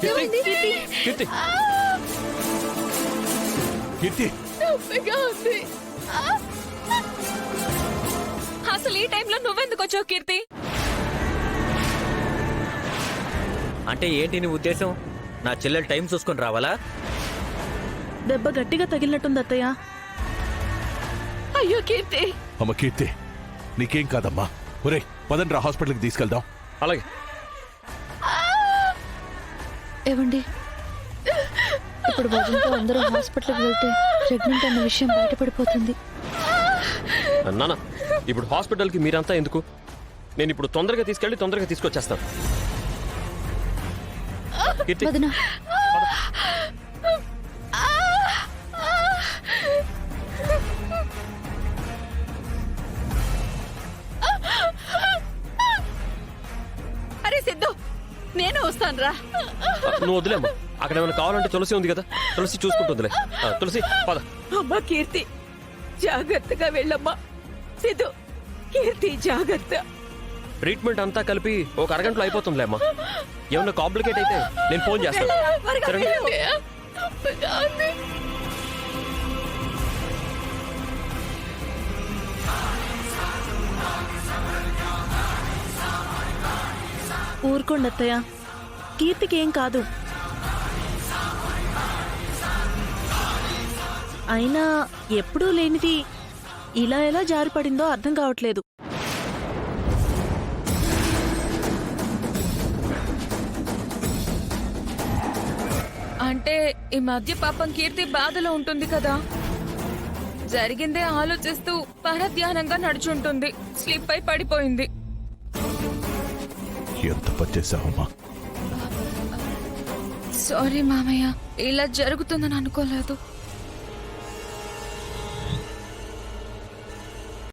ఏమైంది? కీర్తి కీర్తి నొప్పిగా ఉంది. అసలు ఈ టైంలో నువ్వెందుకు వచ్చావు కీర్తి? అంటే ఏంటి నీ ఉద్దేశం? నా చెల్లెలు టైం చూసుకొని రావాలా? దెబ్బ గట్టిగా తగిలినట్టుంది అత్తయ్య. అయ్యో కీర్తి. అమ్మ కీర్తి, నీకేం కాదమ్మా. ఒరేయ్ పదండ్రా, హాస్పిటల్కి తీసుకెళ్దాం. అలాగే. ఏవండి, ఇప్పుడు వదినతో అందరూ హాస్పిటల్కి వెళ్తే ప్రెగ్నెంట్ అన్న విషయం బయటపడిపోతుంది. నాన్న, ఇప్పుడు హాస్పిటల్కి మీరంతా ఎందుకు? నేను ఇప్పుడు తొందరగా తీసుకెళ్ళి తొందరగా తీసుకొచ్చేస్తాను. కీర్తి, వదిన, అరే సిద్ధు, నేను వస్తాను రా. నువ్వు వదిలేమ్మా. అక్కడ ఏమైనా కావాలంటే తులసి ఉంది కదా, తులసి చూసుకుంటుందిలే. తులసి పద. అమ్మా కీర్తి, జాగ్రత్తగా వెళ్ళమ్మా. సిద్ధు, కీర్తి జాగ్రత్త. ట్రీట్మెంట్ అంతా కలిపి ఒక అరగంటలో అయిపోతుందిలే అమ్మా. ఏమన్నా కాంప్లికేట్ అయితే నేను ఫోన్ చేస్తాను. సరేనా? ఊరుకోండి అత్తయ్య, కీర్తికి ఏం కాదు. అయినా ఎప్పుడూ లేనిది ఇలా ఎలా జారిపడిందో అర్థం కావట్లేదు. అంటే ఈ మధ్య పాపం కీర్తి బాధలో ఉంటుంది కదా, జరిగిందే ఆలోచిస్తూ పరధ్యానంగా నడుచుంటుంది. స్లిప్ అయి పడిపోయింది. ఎంత పచ్చేసావమ్మా. సారీ మామయ్య, ఇలా జరుగుతుందని అనుకోలేదు.